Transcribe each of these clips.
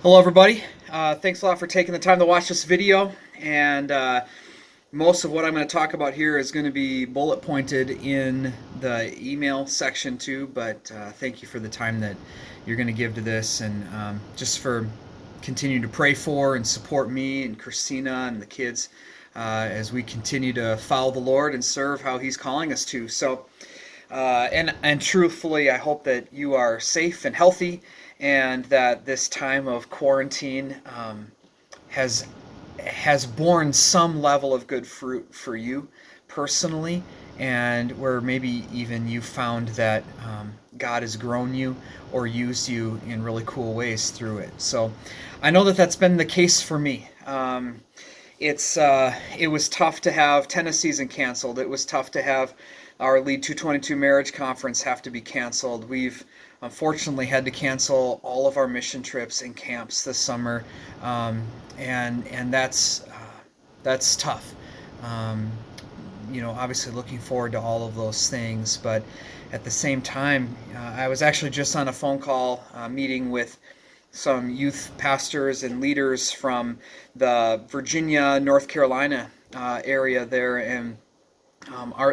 Hello everybody. Thanks a lot for taking the time to watch this video, and most of what I'm going to talk about here is going to be bullet pointed in the email section too, but thank you for the time that you're going to give to this, and just for continuing to pray for and support me and Christina and the kids as we continue to follow the Lord and serve how He's calling us to. So and truthfully, I hope that you are safe and healthy, and that this time of quarantine has has borne some level of good fruit for you personally, and where maybe even you found that God has grown you or used you in really cool ways through it. So I know that that's been the case for me. It was tough to have tennis season canceled. It was tough to have our Lead 222 marriage conference have to be canceled. We've unfortunately had to cancel all of our mission trips and camps this summer, and that's tough. Um, Obviously looking forward to all of those things, but at the same time, I was actually just on a phone call meeting with some youth pastors and leaders from the Virginia, North Carolina area there, and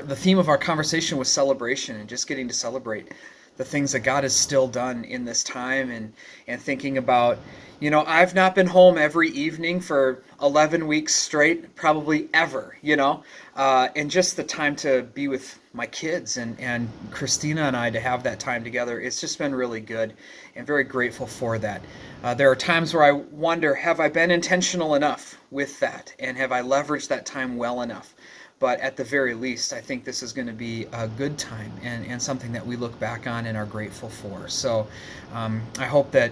the theme of our conversation was celebration and just getting to celebrate the things that God has still done in this time, and thinking about, I've not been home every evening for 11 weeks straight, probably ever, and just the time to be with my kids and Christina and I, to have that time together, it's just been really good, and very grateful for that. There are times where I wonder, have I been intentional enough with that, and have I leveraged that time well enough? But at the very least, I think this is going to be a good time, and something that we look back on and are grateful for. So I hope that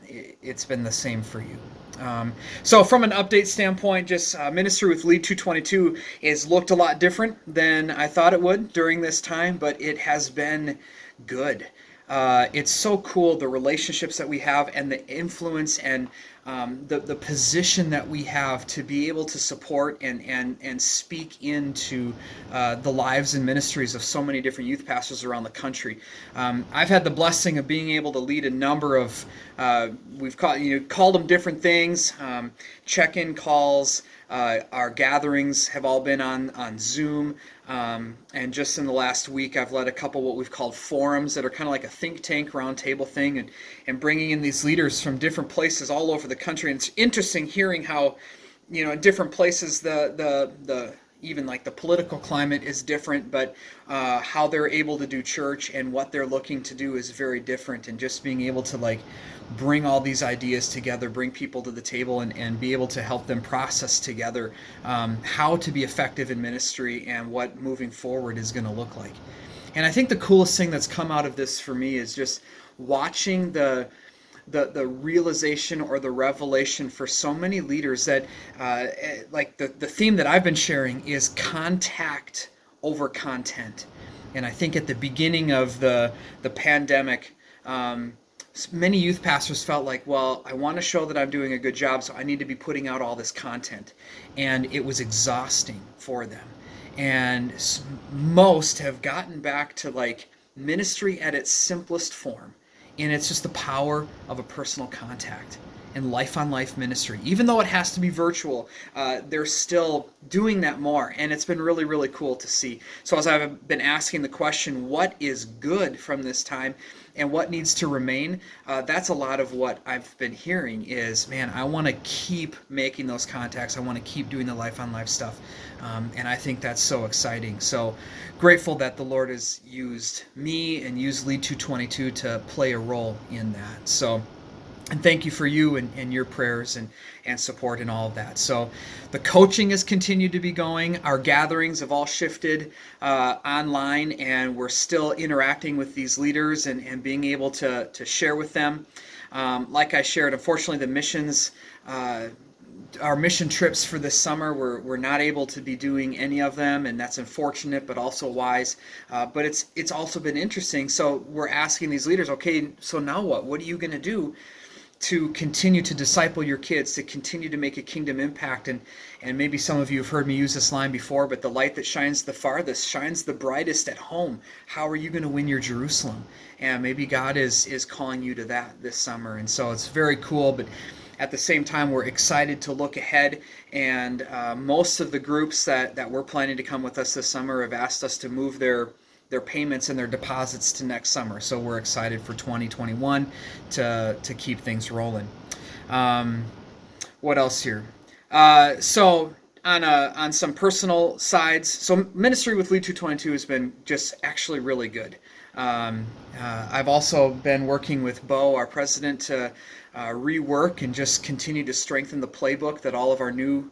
it's been the same for you. So from an update standpoint, just ministry with Lead 222 is looked a lot different than I thought it would during this time, but it has been good. It's so cool, the relationships that we have and the influence, and the position that we have to be able to support and speak into the lives and ministries of so many different youth pastors around the country. I've had the blessing of being able to lead a number of, we've called them different things, check-in calls. Our gatherings have all been on Zoom, and just in the last week I've led a couple what we've called forums that are kind of like a think tank round table thing, and bringing in these leaders from different places all over the country. And it's interesting hearing how, in different places the even like the political climate is different, but how they're able to do church and what they're looking to do is very different. And just being able to bring all these ideas together, bring people to the table, and be able to help them process together how to be effective in ministry and what moving forward is going to look like. And I think the coolest thing that's come out of this for me is just watching the realization or the revelation for so many leaders that like the theme that I've been sharing is contact over content. And I think at the beginning of the pandemic, many youth pastors felt like, well, I want to show that I'm doing a good job, so I need to be putting out all this content. And it was exhausting for them. And most have gotten back to ministry at its simplest form. And it's just the power of a personal contact and life-on-life ministry. Even though it has to be virtual, they're still doing that more, and it's been really, really cool to see. So as I've been asking the question, what is good from this time and what needs to remain, that's a lot of what I've been hearing is, man, I want to keep making those contacts. I want to keep doing the life-on-life stuff, and I think that's so exciting. So grateful that the Lord has used me and used Lead 222 to play a role in that. So, and thank you for you and your prayers and support and all of that. So the coaching has continued to be going. Our gatherings have all shifted online, and we're still interacting with these leaders and being able to share with them. Like I shared, unfortunately, the missions, our mission trips for this summer, we're not able to be doing any of them, and that's unfortunate, but also wise. But it's also been interesting. So we're asking these leaders, okay, so now what? What are you going to do to continue to disciple your kids, to continue to make a kingdom impact. And maybe some of you have heard me use this line before, but the light that shines the farthest shines the brightest at home. How are you going to win your Jerusalem? And maybe God is calling you to that this summer. And so it's very cool, but at the same time, we're excited to look ahead, and most of the groups that we're planning to come with us this summer have asked us to move their payments and their deposits to next summer. So we're excited for 2021 to keep things rolling. What else here? So on some personal sides, so ministry with Lead 222 has been just actually really good. I've also been working with Bo, our president, to rework and just continue to strengthen the playbook that all of our new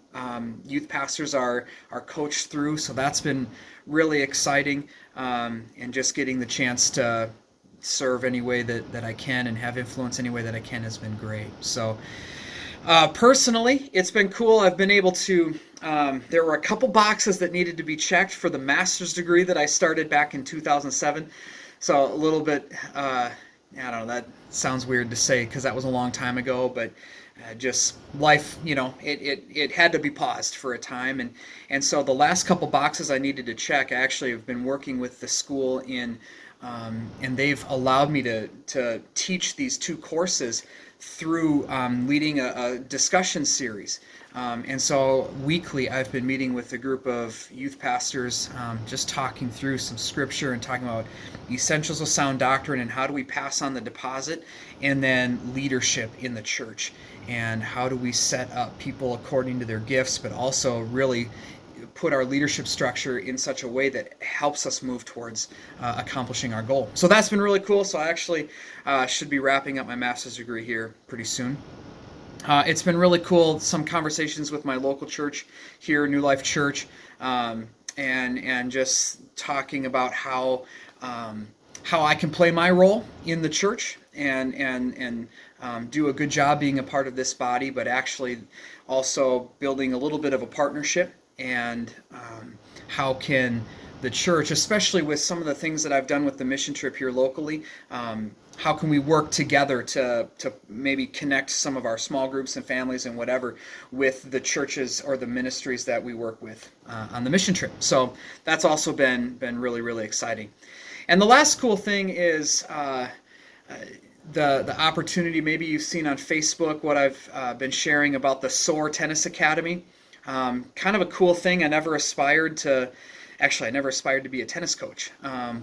youth pastors are coached through. So that's been really exciting, and just getting the chance to serve any way that I can and have influence any way that I can has been great. So personally, it's been cool. I've been able to, there were a couple boxes that needed to be checked for the master's degree that I started back in 2007. So a little bit, I don't know, that sounds weird to say because that was a long time ago, but just life, it had to be paused for a time. And so the last couple boxes I needed to check, I actually have been working with the school and they've allowed me to teach these 2 courses through leading a discussion series. And so weekly I've been meeting with a group of youth pastors, just talking through some scripture and talking about essentials of sound doctrine and how do we pass on the deposit, and then leadership in the church and how do we set up people according to their gifts, but also really put our leadership structure in such a way that helps us move towards accomplishing our goal. So that's been really cool. So I actually should be wrapping up my master's degree here pretty soon. It's been really cool. Some conversations with my local church here, New Life Church, and just talking about how I can play my role in the church and do a good job being a part of this body, but actually also building a little bit of a partnership, and how can the church, especially with some of the things that I've done with the mission trip here locally, how can we work together to maybe connect some of our small groups and families and whatever with the churches or the ministries that we work with on the mission trip. So that's also been really, really exciting. And the last cool thing is the opportunity. Maybe you've seen on Facebook what I've been sharing about the SOAR Tennis Academy. Kind of a cool thing. I never aspired to be a tennis coach,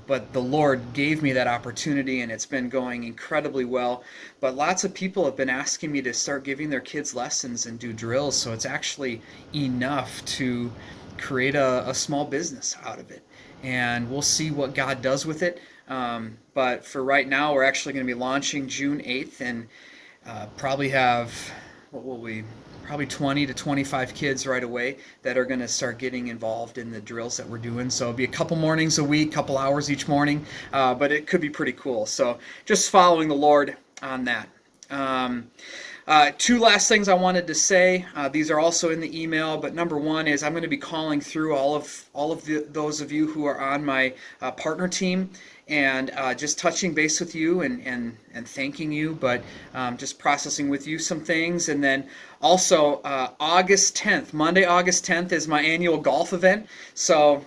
but the Lord gave me that opportunity, and it's been going incredibly well. But lots of people have been asking me to start giving their kids lessons and do drills, so it's actually enough to create a small business out of it. And we'll see what God does with it. But for right now, we're actually going to be launching June 8th, and probably have, probably 20 to 25 kids right away that are going to start getting involved in the drills that we're doing. So it'll be a couple mornings a week, couple hours each morning, but it could be pretty cool. So just following the Lord on that. 2 last things I wanted to say. These are also in the email, but number 1 is I'm going to be calling through all of those of you who are on my partner team, and just touching base with you and thanking you, but just processing with you some things. And then also August 10th, Monday, August 10th is my annual golf event. So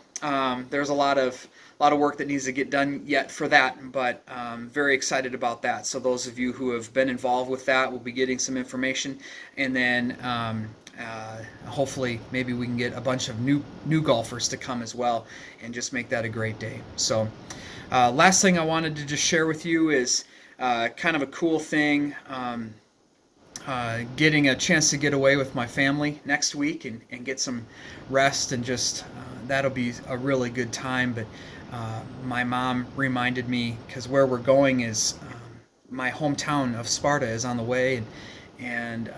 there's a lot of work that needs to get done yet for that, but very excited about that. So those of you who have been involved with that will be getting some information, and then hopefully maybe we can get a bunch of new golfers to come as well and just make that a great day. So last thing I wanted to just share with you is kind of a cool thing. Getting a chance to get away with my family next week and get some rest, and just that'll be a really good time. But my mom reminded me, because where we're going is my hometown of Sparta is on the way, and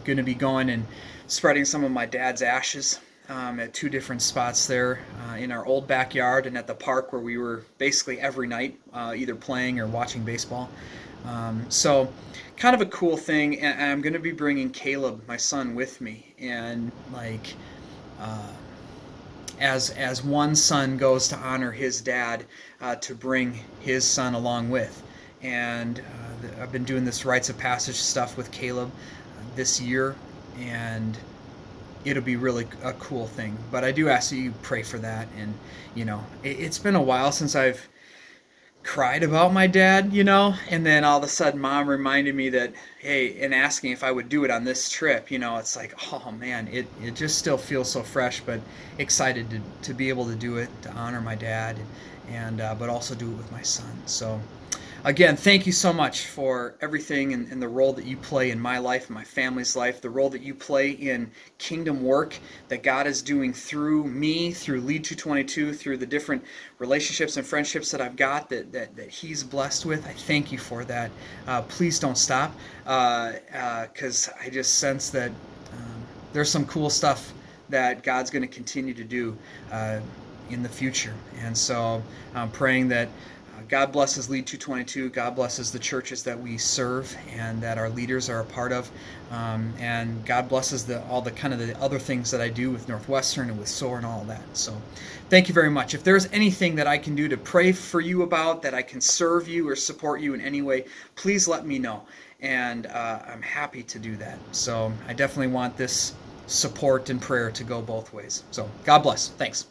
going to be going and spreading some of my dad's ashes at 2 different spots there, in our old backyard and at the park where we were basically every night either playing or watching baseball. So kind of a cool thing, and I'm going to be bringing Caleb, my son, with me, and as one son goes to honor his dad, to bring his son along with. And I've been doing this rites of passage stuff with Caleb this year, and it'll be really a cool thing. But I do ask that you pray for that. And it's been a while since I've cried about my dad, and then all of a sudden mom reminded me that, hey, and asking if I would do it on this trip. It's like, oh man, it just still feels so fresh, but excited to be able to do it, to honor my dad, and but also do it with my son. So again, thank you so much for everything and the role that you play in my life and my family's life, the role that you play in kingdom work that God is doing through me, through Lead 222, through the different relationships and friendships that I've got that He's blessed with. I thank you for that. Please don't stop, because I just sense that there's some cool stuff that God's going to continue to do in the future. And so I'm praying that God blesses Lead 222. God blesses the churches that we serve and that our leaders are a part of. And God blesses all the kind of the other things that I do with Northwestern and with SOAR and all of that. So thank you very much. If there's anything that I can do to pray for you about, that I can serve you or support you in any way, please let me know. And I'm happy to do that. So I definitely want this support and prayer to go both ways. So God bless. Thanks.